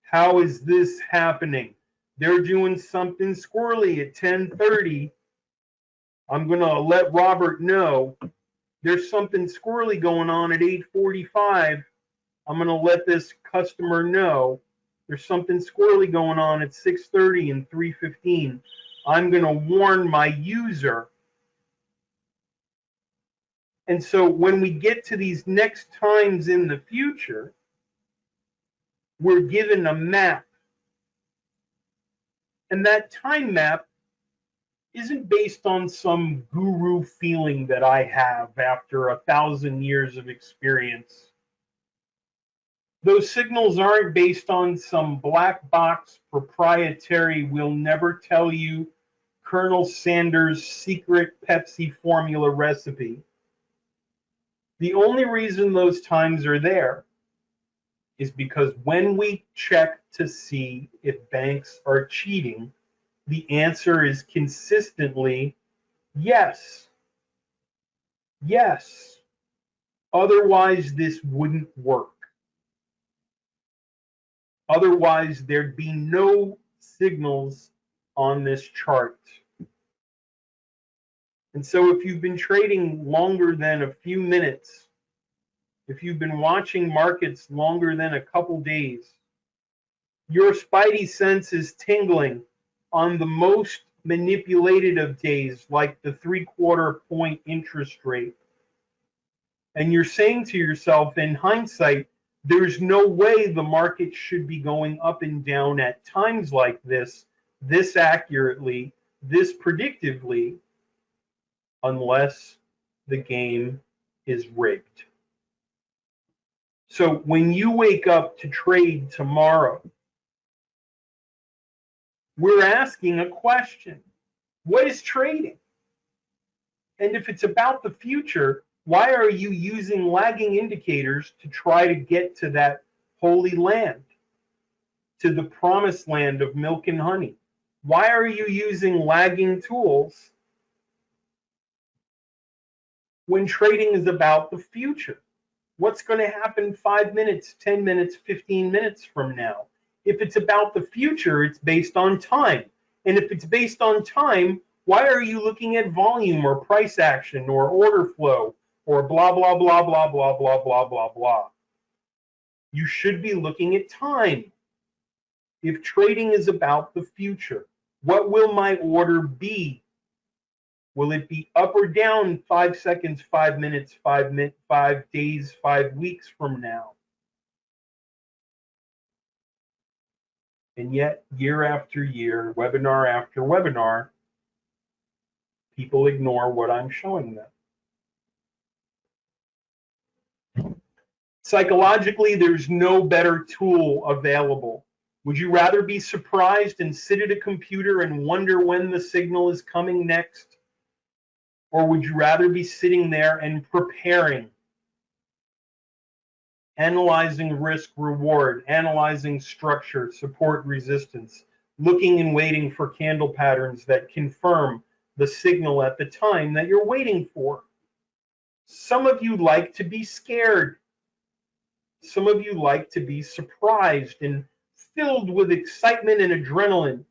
How is this happening? They're doing something squirrely at 10:30. I'm going to let Robert know there's something squirrely going on at 8:45. I'm going to let this customer know there's something squirrely going on at 6:30 and 3:15. I'm going to warn my user. And so when we get to these next times in the future, we're given a map. And that time map isn't based on some guru feeling that I have after 1,000 years of experience. Those signals aren't based on some black box proprietary, we'll never tell you, Colonel Sanders' secret Pepsi formula recipe. The only reason those times are there is because when we check to see if banks are cheating, the answer is consistently yes. Yes. Otherwise, this wouldn't work. Otherwise, there'd be no signals on this chart. And so if you've been trading longer than a few minutes, if you've been watching markets longer than a couple days, your spidey sense is tingling on the most manipulated of days, like the 3/4 point interest rate. And you're saying to yourself, in hindsight, there's no way the market should be going up and down at times like this accurately, this predictively, unless the game is rigged. So when you wake up to trade tomorrow, we're asking a question. What is trading? And if it's about the future, why are you using lagging indicators to try to get to that holy land, to the promised land of milk and honey? Why are you using lagging tools when trading is about the future? What's going to happen 5 minutes, 10 minutes, 15 minutes from now? If it's about the future, it's based on time. And if it's based on time, why are you looking at volume or price action or order flow or blah, blah, blah, blah, blah, blah, blah, blah, blah? You should be looking at time. If trading is about the future, what will my order be Will it be up or down 5 seconds, 5 minutes, 5 days, 5 weeks from now? And yet, year after year, webinar after webinar, people ignore what I'm showing them. Psychologically, there's no better tool available. Would you rather be surprised and sit at a computer and wonder when the signal is coming next? Or would you rather be sitting there and preparing, analyzing risk reward, analyzing structure, support resistance, looking and waiting for candle patterns that confirm the signal at the time that you're waiting for? Some of you like to be scared. Some of you like to be surprised and filled with excitement and adrenaline.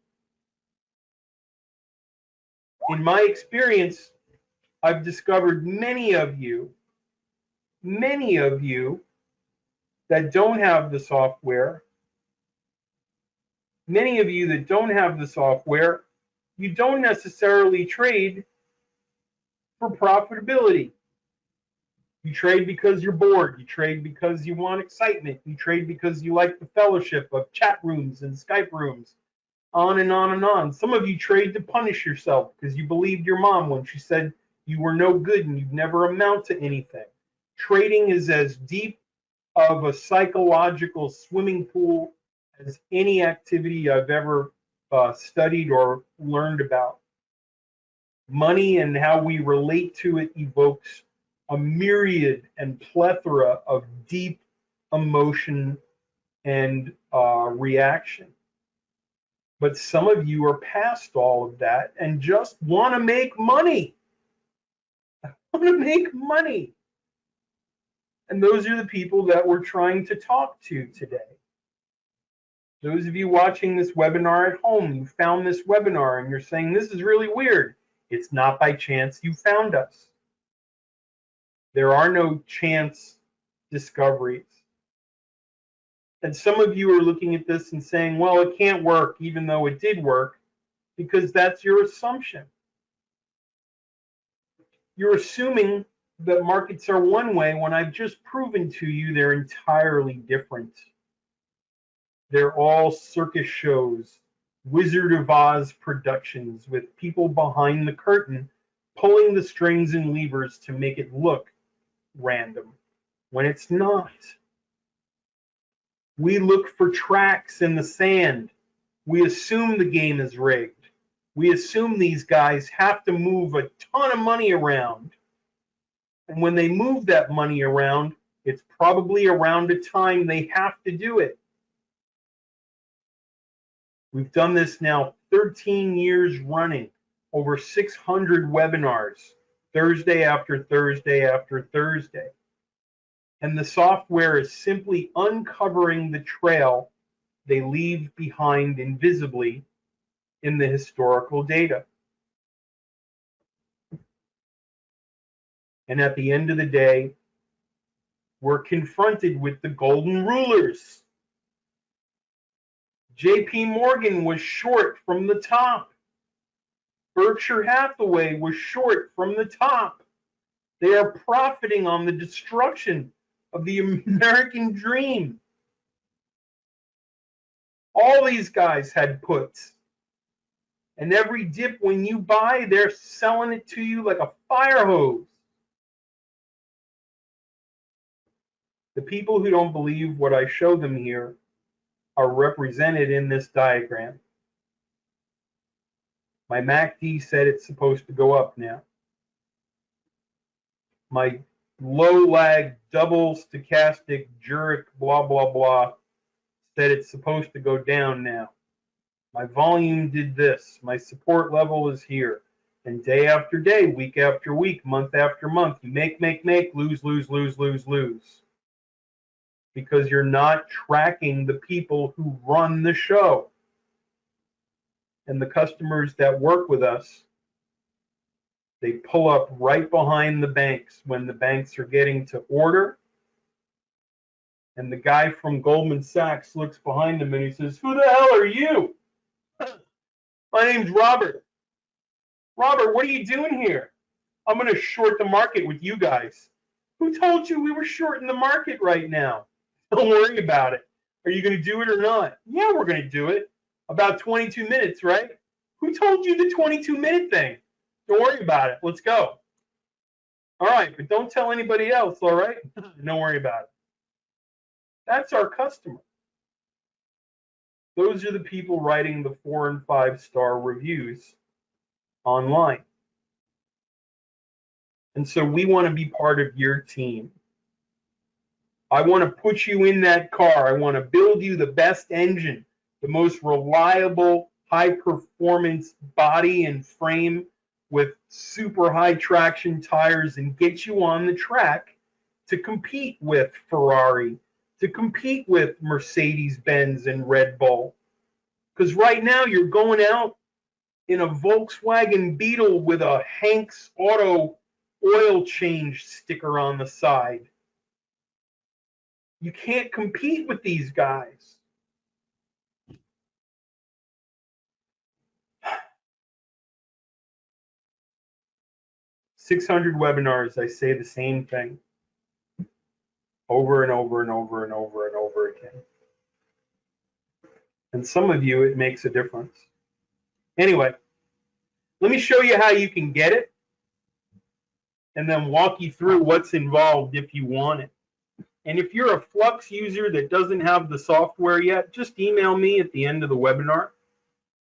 In my experience, I've discovered many of you that don't have the software, you don't necessarily trade for profitability. You trade because you're bored. You trade because you want excitement. You trade because you like the fellowship of chat rooms and Skype rooms, on and on and on. Some of you trade to punish yourself because you believed your mom when she said you were no good and you'd never amount to anything. Trading is as deep of a psychological swimming pool as any activity I've ever studied or learned about. Money and how we relate to it evokes a myriad and plethora of deep emotion and reaction. But some of you are past all of that and just want to make money. And those are the people that we're trying to talk to today. Those of you watching this webinar at home, you found this webinar and you're saying, this is really weird. It's not by chance you found us. There are no chance discoveries. And some of you are looking at this and saying, well, it can't work, even though it did work, because that's your assumption. You're assuming that markets are one way when I've just proven to you they're entirely different. They're all circus shows, Wizard of Oz productions with people behind the curtain pulling the strings and levers to make it look random when it's not. We look for tracks in the sand. We assume the game is rigged. We assume these guys have to move a ton of money around. And when they move that money around, it's probably around a time they have to do it. We've done this now 13 years running, over 600 webinars, Thursday after Thursday after Thursday. And the software is simply uncovering the trail they leave behind invisibly in the historical data. And at the end of the day, we're confronted with the golden rulers. JP Morgan was short from the top. Berkshire Hathaway was short from the top. They are profiting on the destruction of the American dream. All these guys had puts. And every dip when you buy, they're selling it to you like a fire hose. The people who don't believe what I show them here are represented in this diagram. My MACD said it's supposed to go up now. My low lag double stochastic Jurek blah blah blah said it's supposed to go down now. My volume did this. My support level is here. And day after day, week after week, month after month, you make, lose, lose, lose, lose, lose. Because you're not tracking the people who run the show. And the customers that work with us, they pull up right behind the banks when the banks are getting to order. And the guy from Goldman Sachs looks behind him and he says, "Who the hell are you?" "My name's Robert." Robert, what are you doing here? I'm going to short the market with you guys. Who told you we were shorting the market right now? Don't worry about it. Are you going to do it or not? Yeah, we're going to do it. About 22 minutes, right? Who told you the 22-minute thing? Don't worry about it. Let's go. All right, but don't tell anybody else, all right? Don't worry about it. That's our customer. Those are the people writing the 4 and 5-star reviews online. And so we want to be part of your team. I want to put you in that car. I want to build you the best engine, the most reliable, high-performance body and frame with super high traction tires and get you on the track to compete with Ferrari, to compete with Mercedes-Benz and Red Bull. Because right now you're going out in a Volkswagen Beetle with a Hanks Auto oil change sticker on the side. You can't compete with these guys. "600 webinars, I say the same thing over and over and over and over and over again. And some of you, it makes a difference. Anyway, let me show you how you can get it and then walk you through what's involved if you want it. And if you're a Flux user that doesn't have the software yet, just email me at the end of the webinar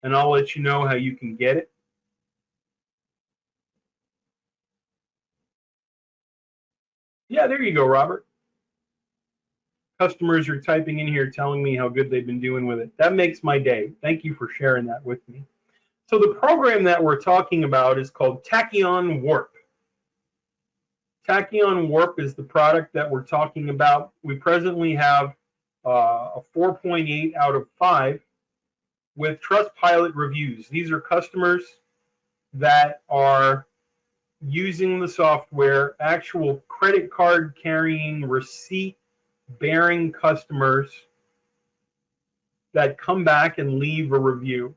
and I'll let you know how you can get it. Yeah, there you go, Robert. Customers are typing in here telling me how good they've been doing with it. That makes my day. Thank you for sharing that with me. So the program that we're talking about is called TachEon Warp. TachEon Warp is the product that we're talking about. We presently have a 4.8 out of 5 with Trustpilot reviews. These are customers that are using the software, actual credit card carrying, receipt bearing customers that come back and leave a review.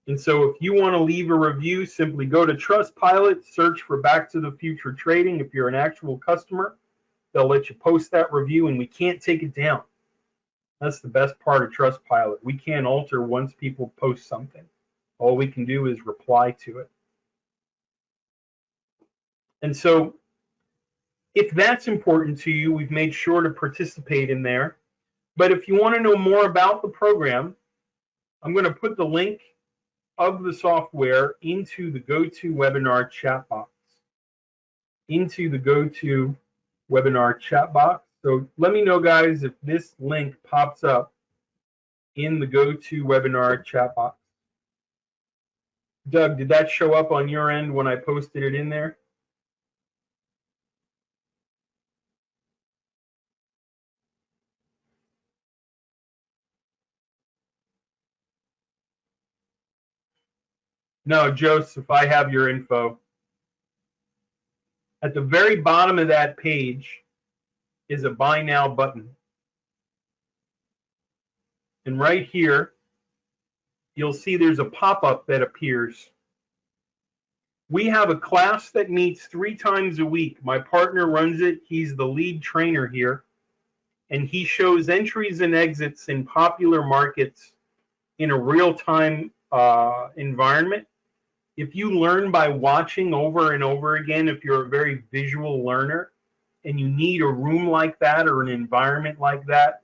And so if you want to leave a review, simply go to Trustpilot, search for Back to the Future Trading. If you're an actual customer, they'll let you post that review and we can't take it down. That's the best part of Trustpilot. We can't alter once people post something. All we can do is reply to it. And so if that's important to you, we've made sure to participate in there. But if you want to know more about the program, I'm going to put the link of the software into the GoToWebinar chat box. So let me know, guys, if this link pops up in the GoToWebinar chat box. Doug, did that show up on your end when I posted it in there? No, Joseph, I have your info. At the very bottom of that page is a Buy Now button. And right here, you'll see there's a pop-up that appears. We have a class that meets 3 times a week. My partner runs it. He's the lead trainer here. And he shows entries and exits in popular markets in a real-time environment. If you learn by watching over and over again, if you're a very visual learner and you need a room like that or an environment like that,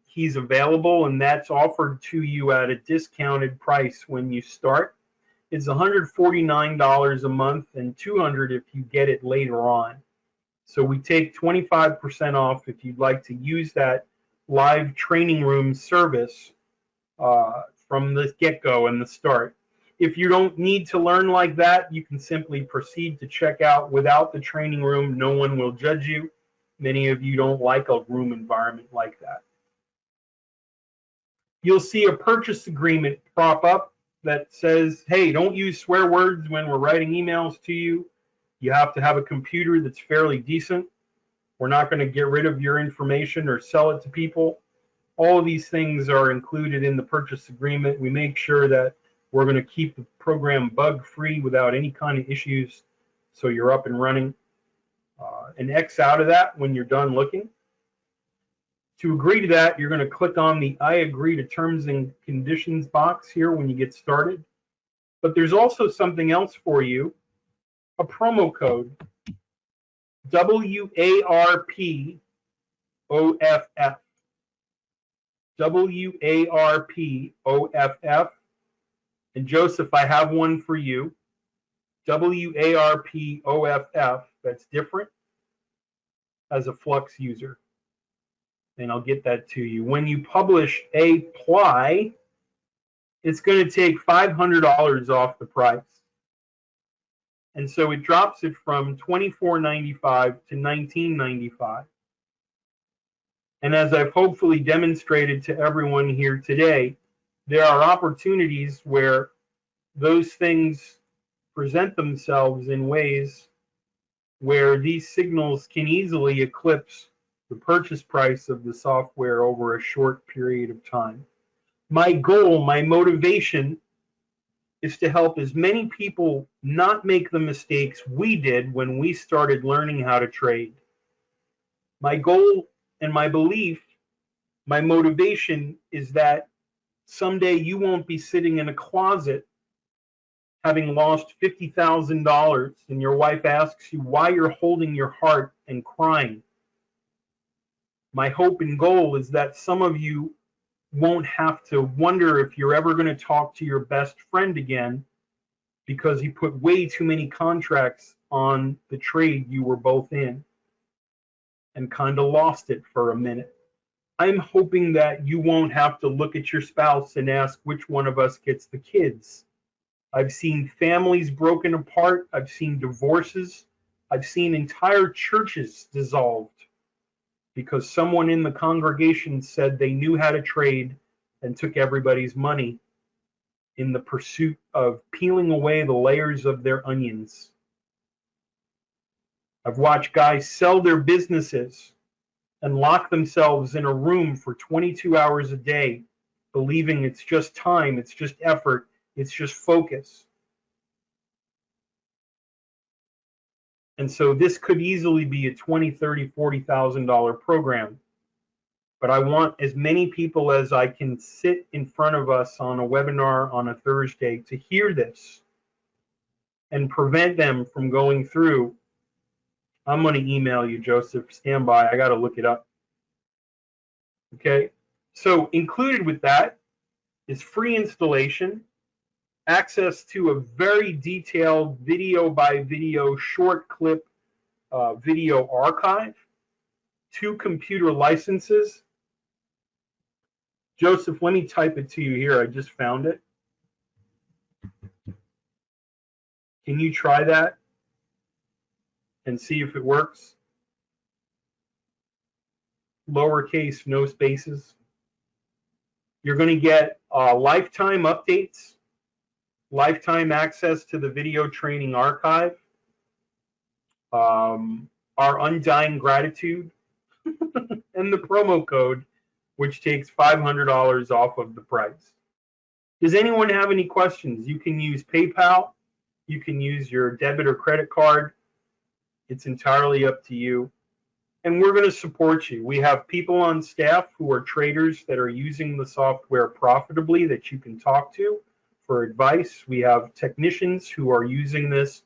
he's available, and that's offered to you at a discounted price when you start. It's $149 a month and $200 if you get it later on. So we take 25% off if you'd like to use that live training room service from the get-go and the start. If you don't need to learn like that, you can simply proceed to check out without the training room. No one will judge you. Many of you don't like a room environment like that. You'll see a purchase agreement pop up that says, hey, don't use swear words when we're writing emails to you. You have to have a computer that's fairly decent. We're not going to get rid of your information or sell it to people. All of these things are included in the purchase agreement. We make sure that We're going to keep the program bug-free without any kind of issues, so you're up and running. And X out of that when you're done looking. To agree to that, you're going to click on the I agree to terms and conditions box here when you get started. But there's also something else for you, a promo code, WARP OFF. WARP OFF. And Joseph, I have one for you. WARP OFF, that's different, as a Flux user. And I'll get that to you. When you publish apply, it's going to take $500 off the price. And so it drops it from $24.95 to $19.95. And as I've hopefully demonstrated to everyone here today, there are opportunities where those things present themselves in ways where these signals can easily eclipse the purchase price of the software over a short period of time. My goal, my motivation, is to help as many people not make the mistakes we did when we started learning how to trade. My goal and my belief, my motivation is that someday you won't be sitting in a closet having lost $50,000 and your wife asks you why you're holding your heart and crying. My hope and goal is that some of you won't have to wonder if you're ever going to talk to your best friend again because he put way too many contracts on the trade you were both in and kind of lost it for a minute. I'm hoping that you won't have to look at your spouse and ask which one of us gets the kids. I've seen families broken apart. I've seen divorces. I've seen entire churches dissolved because someone in the congregation said they knew how to trade and took everybody's money in the pursuit of peeling away the layers of their onions. I've watched guys sell their businesses and lock themselves in a room for 22 hours a day, believing it's just time, it's just effort, it's just focus. And so this could easily be a $20,000, $30,000, $40,000 program. But I want as many people as I can sit in front of us on a webinar on a Thursday to hear this and prevent them from going through. I'm going to email you, Joseph. Stand by. I got to look it up. Okay. So included with that is free installation, access to a very detailed video by video short clip video archive, 2 computer licenses. Joseph, let me type it to you here. I just found it. Can you try that and see if it works? Lowercase, no spaces. You're going to get lifetime updates, lifetime access to the video training archive, our undying gratitude, and the promo code, which takes $500 off of the price. Does anyone have any questions? You can use PayPal. You can use your debit or credit card. It's entirely up to you. And we're going to support you. We have people on staff who are traders that are using the software profitably that you can talk to for advice. We have technicians who are using this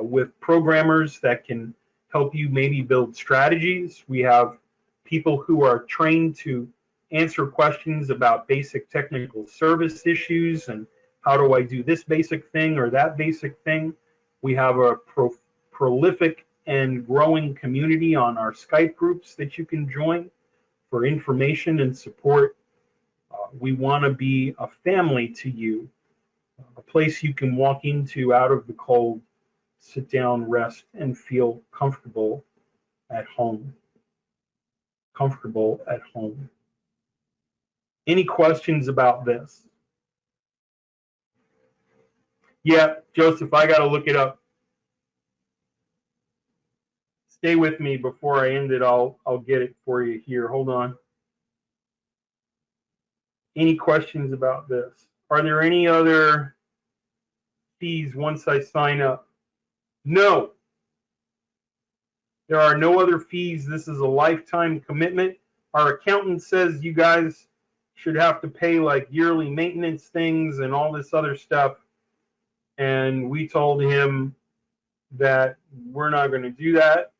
with programmers that can help you maybe build strategies. We have people who are trained to answer questions about basic technical service issues and how do I do this basic thing or that basic thing. We have a prolific and growing community on our Skype groups that you can join for information and support. We want to be a family to you, a place you can walk into out of the cold, sit down, rest, and feel comfortable at home. Comfortable at home. Any questions about this? Yeah, Joseph, I got to look it up. Stay with me before I end it. I'll get it for you here. Hold on. Any questions about this? Are there any other fees once I sign up? No. There are no other fees. This is a lifetime commitment. Our accountant says you guys should have to pay like yearly maintenance things and all this other stuff. And we told him that we're not going to do that.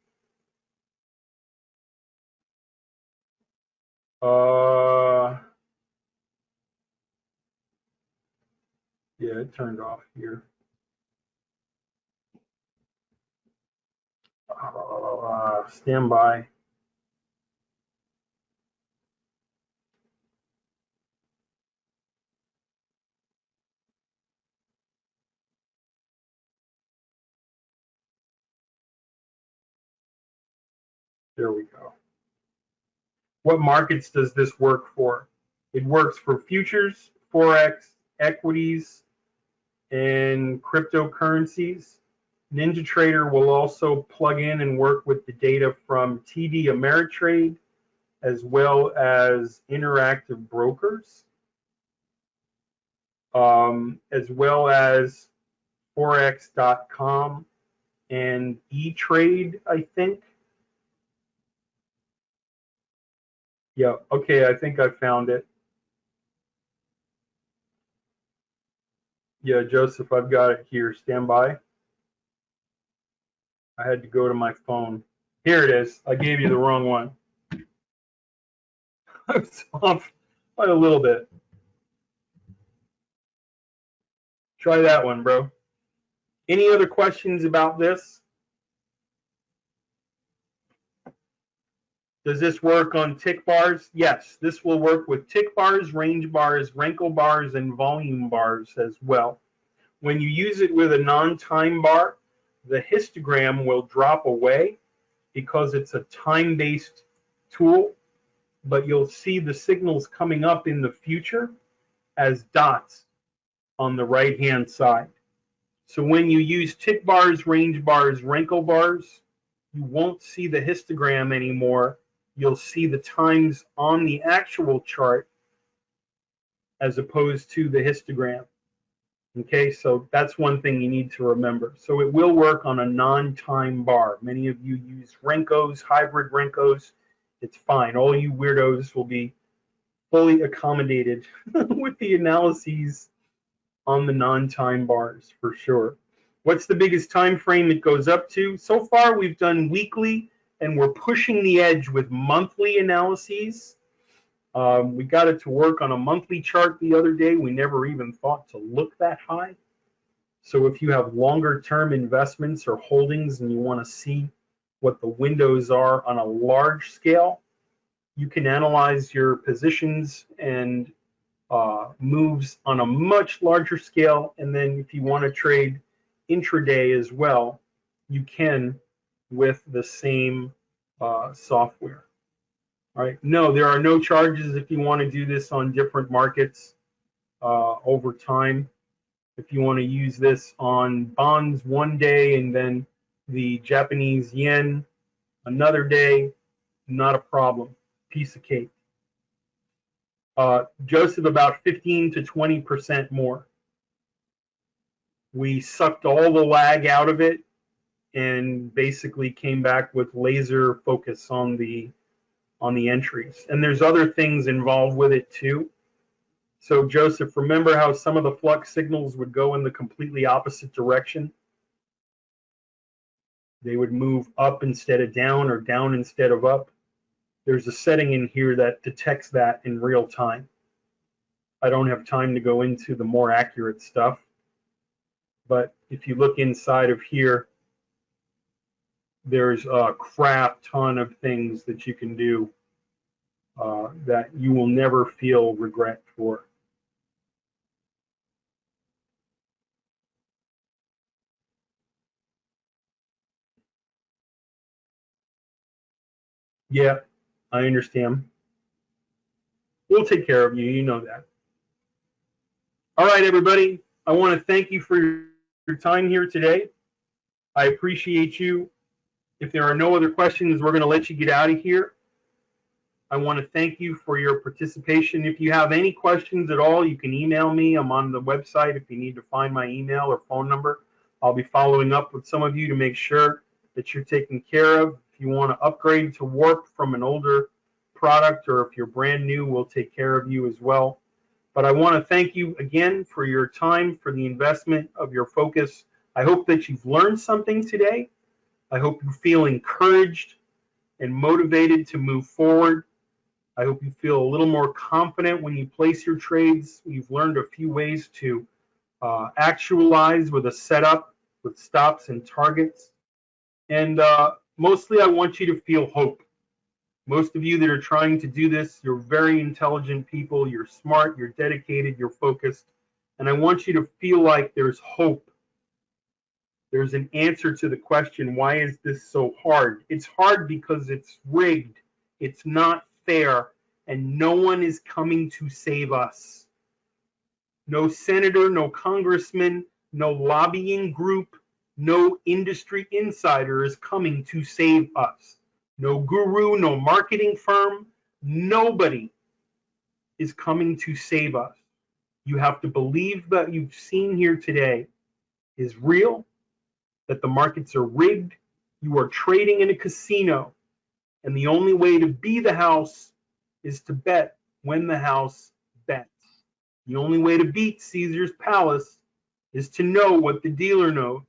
Yeah, it turned off here. Stand by. There we go. What markets does this work for? It works for futures, forex, equities, and cryptocurrencies. Ninjatrader will also plug in and work with the data from TD Ameritrade as well as interactive brokers, as well as forex.com and E-Trade, I think. Yeah, okay, I think I found it. Yeah, Joseph, I've got it here. Stand by. I had to go to my phone. Here it is. I gave you the wrong one. I was off by a little bit. Try that one, bro. Any other questions about this? Does this work on tick bars? Yes, this will work with tick bars, range bars, Renko bars, and volume bars as well. When you use it with a non-time bar, the histogram will drop away because it's a time-based tool, but you'll see the signals coming up in the future as dots on the right-hand side. So when you use tick bars, range bars, Renko bars, you won't see the histogram anymore. You'll see the times on the actual chart as opposed to the histogram. Okay, so that's one thing you need to remember. So it will work on a non-time bar. Many of you use Renkos, hybrid Renkos. It's fine. All you weirdos will be fully accommodated with the analyses on the non-time bars for sure. What's the biggest time frame it goes up to? So far, we've done weekly, and we're pushing the edge with monthly analyses. We got it to work on a monthly chart the other day. We never even thought to look that high. So if you have longer term investments or holdings and you want to see what the windows are on a large scale, you can analyze your positions and moves on a much larger scale. And then if you want to trade intraday as well, you can with the same software. All right. No, there are no charges if you want to do this on different markets over time. If you want to use this on bonds one day and then the Japanese yen another day, not a problem. Piece of cake. Joseph, about 15 to 20% more. We sucked all the lag out of it and basically came back with laser focus on the entries. And there's other things involved with it too. So Joseph, remember how some of the flux signals would go in the completely opposite direction? They would move up instead of down or down instead of up. There's a setting in here that detects that in real time. I don't have time to go into the more accurate stuff, but if you look inside of here, there's a crap ton of things that you can do that you will never feel regret for. Yeah, I understand. We'll take care of you, you know that. All right, everybody, I want to thank you for your time here today. I appreciate you. If there are no other questions, we're going to let you get out of here. I want to thank you for your participation. If you have any questions at all, you can email me. I'm on the website if you need to find my email or phone number. I'll be following up with some of you to make sure that you're taken care of. If you want to upgrade to Warp from an older product, or if you're brand new, we'll take care of you as well. But I want to thank you again for your time, for the investment of your focus. I hope that you've learned something today. I hope you feel encouraged and motivated to move forward. I hope you feel a little more confident when you place your trades. You've learned a few ways to actualize with a setup, with stops and targets. And mostly I want you to feel hope. Most of you that are trying to do this, you're very intelligent people, you're smart, you're dedicated, you're focused. And I want you to feel like there's hope. There's an answer to the question, why is this so hard? It's hard because it's rigged. It's not fair, and no one is coming to save us. No senator, no congressman, no lobbying group, no industry insider is coming to save us. No guru, no marketing firm, nobody is coming to save us. You have to believe that you've seen here today is real, that the markets are rigged. You are trading in a casino, and the only way to be the house is to bet when the house bets. The only way to beat Caesar's palace is to know what the dealer knows.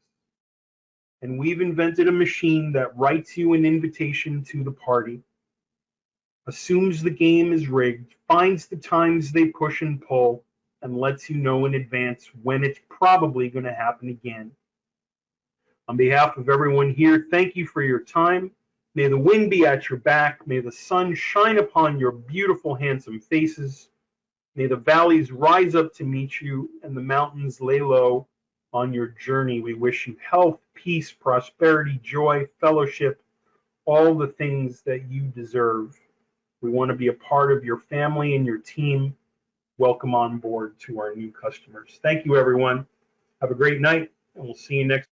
And we've invented a machine that writes you an invitation to the party, assumes the game is rigged, finds the times they push and pull, and lets you know in advance when it's probably going to happen again. On behalf of everyone here, thank you for your time. May the wind be at your back. May the sun shine upon your beautiful, handsome faces. May the valleys rise up to meet you and the mountains lay low on your journey. We wish you health, peace, prosperity, joy, fellowship, all the things that you deserve. We want to be a part of your family and your team. Welcome on board to our new customers. Thank you, everyone. Have a great night, and we'll see you next